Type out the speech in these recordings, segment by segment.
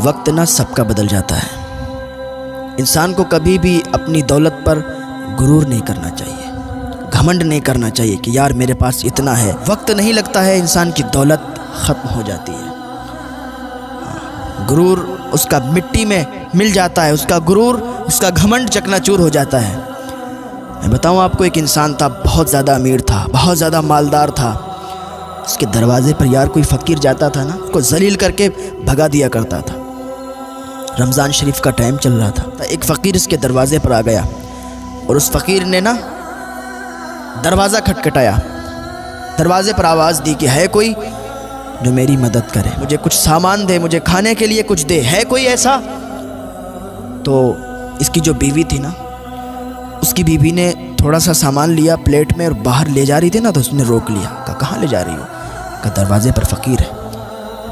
وقت نہ سب کا بدل جاتا ہے۔ انسان کو کبھی بھی اپنی دولت پر غرور نہیں کرنا چاہیے، گھمنڈ نہیں کرنا چاہیے کہ یار میرے پاس اتنا ہے۔ وقت نہیں لگتا ہے، انسان کی دولت ختم ہو جاتی ہے۔ غرور اس کا مٹی میں مل جاتا ہے، اس کا غرور، اس کا گھمنڈ چکنا چور ہو جاتا ہے۔ میں بتاؤں آپ کو، ایک انسان تھا، بہت زیادہ امیر تھا، بہت زیادہ مالدار تھا۔ اس کے دروازے پر یار کوئی فقیر جاتا تھا نا، اس کو ذلیل کر کے بھگا دیا کرتا تھا۔ رمضان شریف کا ٹائم چل رہا تھا، ایک فقیر اس کے دروازے پر آ گیا اور اس فقیر نے نا دروازہ کھٹکھٹایا، دروازے پر آواز دی کہ ہے کوئی جو میری مدد کرے، مجھے کچھ سامان دے، مجھے کھانے کے لیے کچھ دے، ہے کوئی ایسا؟ تو اس کی جو بیوی تھی نا، اس کی بیوی نے تھوڑا سا سامان لیا پلیٹ میں اور باہر لے جا رہی تھی نا، تو اس نے روک لیا۔ کہا کہاں لے جا رہی ہو؟ کہا دروازے پر فقیر ہے۔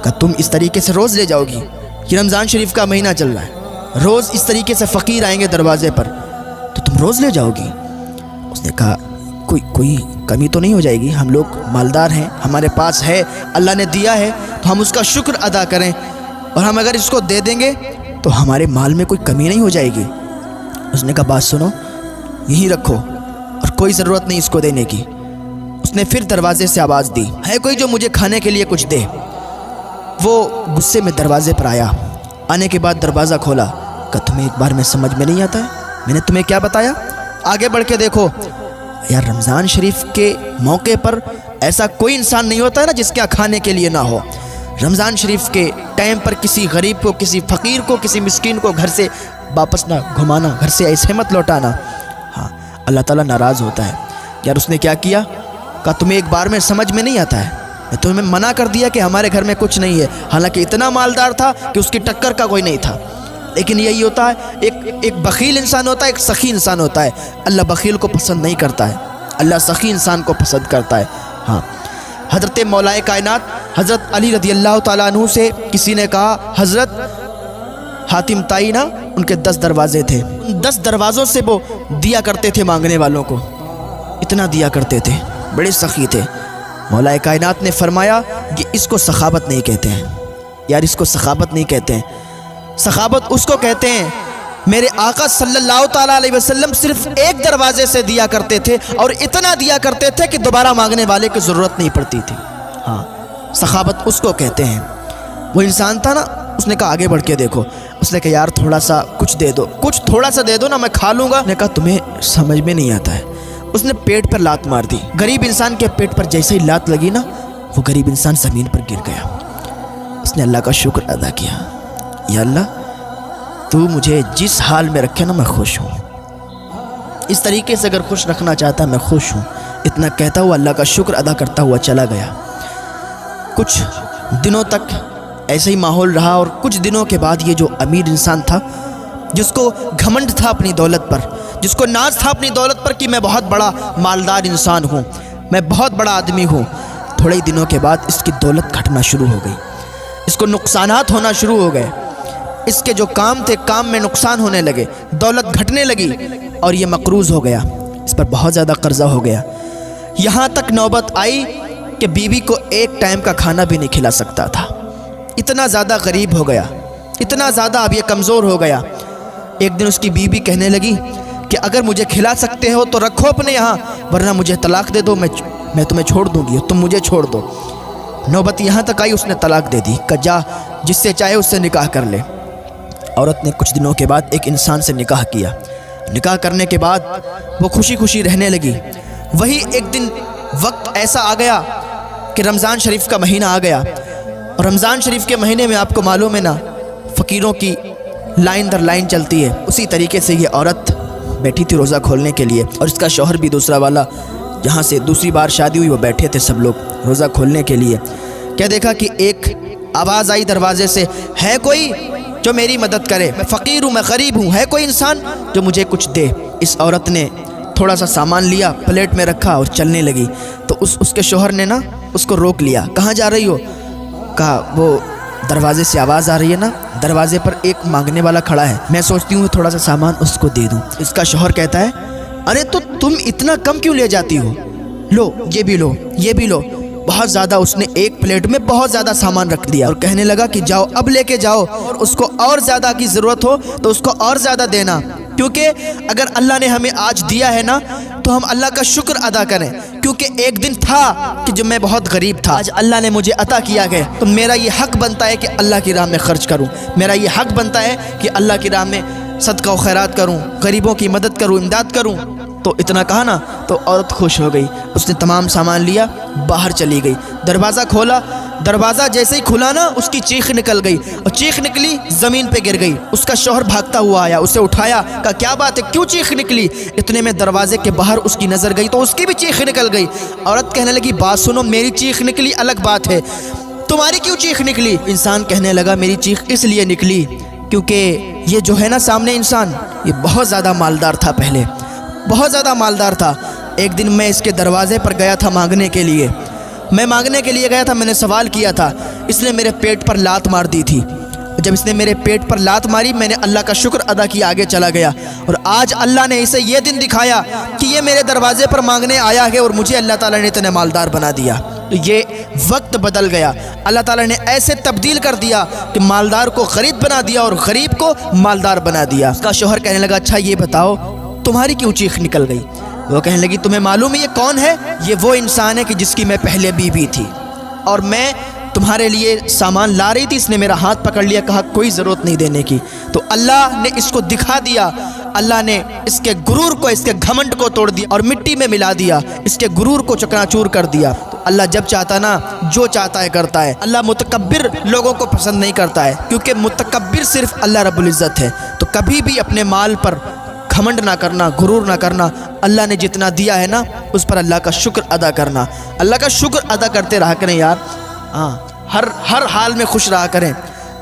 کہا تم اس طریقے سے روز لے جاؤ گی؟ یہ رمضان شریف کا مہینہ چل رہا ہے، روز اس طریقے سے فقیر آئیں گے دروازے پر، تو تم روز لے جاؤ گی؟ اس نے کہا کوئی کمی تو نہیں ہو جائے گی؟ ہم لوگ مالدار ہیں، ہمارے پاس ہے، اللہ نے دیا ہے، تو ہم اس کا شکر ادا کریں، اور ہم اگر اس کو دے دیں گے تو ہمارے مال میں کوئی کمی نہیں ہو جائے گی۔ اس نے کہا بات سنو، یہیں رکھو اور کوئی ضرورت نہیں اس کو دینے کی۔ اس نے پھر دروازے سے آواز دی، ہے کوئی جو مجھے کھانے کے لیے کچھ دے؟ وہ غصے میں دروازے پر آیا، آنے کے بعد دروازہ کھولا۔ کہ تمہیں ایک بار میں سمجھ میں نہیں آتا ہے؟ میں نے تمہیں کیا بتایا؟ آگے بڑھ کے دیکھو یار، رمضان شریف کے موقع پر ایسا کوئی انسان نہیں ہوتا ہے نا جس کے کھانے کے لیے نہ ہو۔ رمضان شریف کے ٹائم پر کسی غریب کو، کسی فقیر کو، کسی مسکین کو گھر سے واپس نہ گھمانا، گھر سے ایسے مت لوٹانا۔ ہاں، اللہ تعالیٰ ناراض ہوتا ہے۔ یار اس نے کیا کیا؟ کہا تمہیں ایک بار میں سمجھ میں نہیں آتا ہے؟ میں تمہیں منع کر دیا کہ ہمارے گھر میں کچھ نہیں ہے، حالانکہ اتنا مالدار تھا کہ اس کی ٹکر کا کوئی نہیں تھا۔ لیکن یہی ہوتا ہے، ایک بخیل انسان ہوتا ہے، ایک سخی انسان ہوتا ہے۔ اللہ بخیل کو پسند نہیں کرتا ہے، اللہ سخی انسان کو پسند کرتا ہے۔ ہاں، حضرت مولا کائنات حضرت علی رضی اللہ تعالیٰ عنہ سے کسی نے کہا، حضرت حاتم تائی نا، ان کے 10 دروازے تھے، ان 10 دروازوں سے وہ دیا کرتے تھے مانگنے والوں کو، اتنا دیا کرتے تھے، بڑے سخی تھے۔ مولا کائنات نے فرمایا کہ اس کو سخاوت نہیں کہتے ہیں، یار اس کو سخاوت نہیں کہتے ہیں۔ سخاوت اس کو کہتے ہیں، میرے آقا صلی اللہ تعالیٰ علیہ وسلم صرف ایک دروازے سے دیا کرتے تھے اور اتنا دیا کرتے تھے کہ دوبارہ مانگنے والے کی ضرورت نہیں پڑتی تھی۔ ہاں، سخاوت اس کو کہتے ہیں۔ وہ انسان تھا نا، اس نے کہا آگے بڑھ کے دیکھو۔ اس نے کہا یار تھوڑا سا کچھ دے دو، کچھ تھوڑا سا دے دو نا، میں کھا لوں گا۔ نے کہا تمہیں سمجھ میں نہیں آتا ہے۔ اس نے پیٹ پر لات مار دی۔ غریب انسان کے پیٹ پر جیسے ہی لات لگی نا، وہ غریب انسان زمین پر گر گیا۔ اس نے اللہ کا شکر ادا کیا، یا اللہ تو مجھے جس حال میں رکھے نا میں خوش ہوں، اس طریقے سے اگر خوش رکھنا چاہتا میں خوش ہوں۔ اتنا کہتا ہوا اللہ کا شکر ادا کرتا ہوا چلا گیا۔ کچھ دنوں تک ایسے ہی ماحول رہا، اور کچھ دنوں کے بعد یہ جو امیر انسان تھا، جس کو گھمنڈ تھا اپنی دولت پر، جس کو ناز تھا اپنی دولت پر کہ میں بہت بڑا مالدار انسان ہوں، میں بہت بڑا آدمی ہوں، تھوڑے ہی دنوں کے بعد اس کی دولت گھٹنا شروع ہو گئی، اس کو نقصانات ہونا شروع ہو گئے۔ اس کے جو کام تھے، کام میں نقصان ہونے لگے، دولت گھٹنے لگی، اور یہ مقروض ہو گیا، اس پر بہت زیادہ قرضہ ہو گیا۔ یہاں تک نوبت آئی کہ بیوی کو ایک ٹائم کا کھانا بھی نہیں کھلا سکتا تھا، اتنا زیادہ غریب ہو گیا، اتنا زیادہ اب یہ کمزور ہو گیا۔ ایک دن اس کی بیوی کہنے لگی کہ اگر مجھے کھلا سکتے ہو تو رکھو اپنے یہاں، ورنہ مجھے طلاق دے دو، میں تمہیں چھوڑ دوں گی، تم مجھے چھوڑ دو۔ نوبت یہاں تک آئی، اس نے طلاق دے دی کہ جا جس سے چاہے اس سے نکاح کر لے۔ عورت نے کچھ دنوں کے بعد ایک انسان سے نکاح کیا، نکاح کرنے کے بعد وہ خوشی خوشی رہنے لگی۔ وہی ایک دن وقت ایسا آ گیا کہ رمضان شریف کا مہینہ آ گیا، اور رمضان شریف کے مہینے میں آپ کو معلوم ہے نا، فقیروں کی لائن در لائن چلتی ہے۔ اسی طریقے سے یہ عورت بیٹھی تھی روزہ کھولنے کے لیے، اور اس کا شوہر بھی دوسرا والا، جہاں سے دوسری بار شادی ہوئی، وہ بیٹھے تھے سب لوگ روزہ کھولنے کے لیے۔ کیا دیکھا کہ ایک آواز آئی دروازے سے، ہے کوئی جو میری مدد کرے؟ میں فقیر ہوں، میں غریب ہوں، ہے کوئی انسان جو مجھے کچھ دے؟ اس عورت نے تھوڑا سا سامان لیا، پلیٹ میں رکھا اور چلنے لگی، تو اس کے شوہر نے نا اس کو روک لیا۔ کہاں جا رہی ہو؟ کہا وہ دروازے سے آواز آ رہی ہے نا، دروازے پر ایک مانگنے والا کھڑا ہے، میں سوچتی ہوں تھوڑا سا سامان اس کو دے دوں۔ اس کا شوہر کہتا ہے ارے تو تم اتنا کم کیوں لے جاتی ہو، لو یہ بھی لو، یہ بھی لو۔ بہت زیادہ اس نے ایک پلیٹ میں بہت زیادہ سامان رکھ دیا اور کہنے لگا کہ جاؤ اب لے کے جاؤ، اور اس کو اور زیادہ کی ضرورت ہو تو اس کو اور زیادہ دینا، کیونکہ اگر اللہ نے ہمیں آج دیا ہے نا تو ہم اللہ کا شکر ادا کریں، کیونکہ ایک دن تھا کہ جب میں بہت غریب تھا، آج اللہ نے مجھے عطا کیا ہے تو میرا یہ حق بنتا ہے کہ اللہ کی راہ میں خرچ کروں، میرا یہ حق بنتا ہے کہ اللہ کی راہ میں صدقہ و خیرات کروں، غریبوں کی مدد کروں، امداد کروں۔ تو اتنا کہا نا تو عورت خوش ہو گئی، اس نے تمام سامان لیا، باہر چلی گئی، دروازہ کھولا، دروازہ جیسے ہی کھلا نا اس کی چیخ نکل گئی، اور چیخ نکلی زمین پہ گر گئی۔ اس کا شوہر بھاگتا ہوا آیا، اسے اٹھایا، کہا کیا بات ہے، کیوں چیخ نکلی؟ اتنے میں دروازے کے باہر اس کی نظر گئی تو اس کی بھی چیخ نکل گئی۔ عورت کہنے لگی بات سنو، میری چیخ نکلی الگ بات ہے، تمہاری کیوں چیخ نکلی؟ انسان کہنے لگا میری چیخ اس لیے نکلی کیونکہ یہ جو ہے نا سامنے انسان، یہ بہت زیادہ مالدار تھا، پہلے بہت زیادہ مالدار تھا۔ ایک دن میں اس کے دروازے پر گیا تھا مانگنے کے لیے، میں مانگنے کے لیے گیا تھا، میں نے سوال کیا تھا، اس نے میرے پیٹ پر لات مار دی تھی۔ جب اس نے میرے پیٹ پر لات ماری میں نے اللہ کا شکر ادا کیا، آگے چلا گیا، اور آج اللہ نے اسے یہ دن دکھایا کہ یہ میرے دروازے پر مانگنے آیا ہے اور مجھے اللہ تعالیٰ نے اتنے مالدار بنا دیا۔ تو یہ وقت بدل گیا، اللہ تعالیٰ نے ایسے تبدیل کر دیا کہ مالدار کو غریب بنا دیا اور غریب کو مالدار بنا دیا۔ اس کا شوہر کہنے لگا اچھا یہ بتاؤ تمہاری کیوں چیخ نکل گئی؟ وہ کہنے لگی تمہیں معلوم ہے یہ کون ہے؟ یہ وہ انسان ہے کہ جس کی میں پہلے بیوی تھی، اور میں تمہارے لیے سامان لا رہی تھی، اس نے میرا ہاتھ پکڑ لیا، کہا کوئی ضرورت نہیں دینے کی۔ تو اللہ نے اس کو دکھا دیا، اللہ نے اس کے غرور کو، اس کے گھمنڈ کو توڑ دیا اور مٹی میں ملا دیا، اس کے غرور کو چکنا چور کر دیا۔ تو اللہ جب چاہتا نا جو چاہتا ہے کرتا ہے، اللہ متکبر لوگوں کو پسند نہیں کرتا ہے، کیونکہ متکبر صرف اللہ رب العزت ہے۔ تو کبھی بھی اپنے مال پر گھمنڈ نہ کرنا، غرور نہ کرنا، اللہ نے جتنا دیا ہے نا اس پر اللہ کا شکر ادا کرنا، اللہ کا شکر ادا کرتے رہا کریں یار، ہاں ہر حال میں خوش رہا کریں۔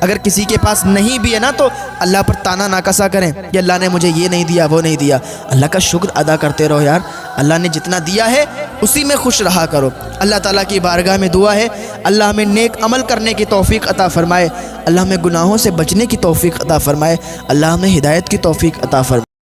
اگر کسی کے پاس نہیں بھی ہے نا تو اللہ پر تانا نہ کسا کریں کہ اللہ نے مجھے یہ نہیں دیا وہ نہیں دیا، اللہ کا شکر ادا کرتے رہو یار، اللہ نے جتنا دیا ہے اسی میں خوش رہا کرو۔ اللہ تعالیٰ کی بارگاہ میں دعا ہے اللہ ہمیں نیک عمل کرنے کی توفیق عطا فرمائے، اللہ ہمیں گناہوں سے بچنے کی توفیق عطا فرمائے، اللہ ہمیں ہدایت کی توفیق عطا فرمائے۔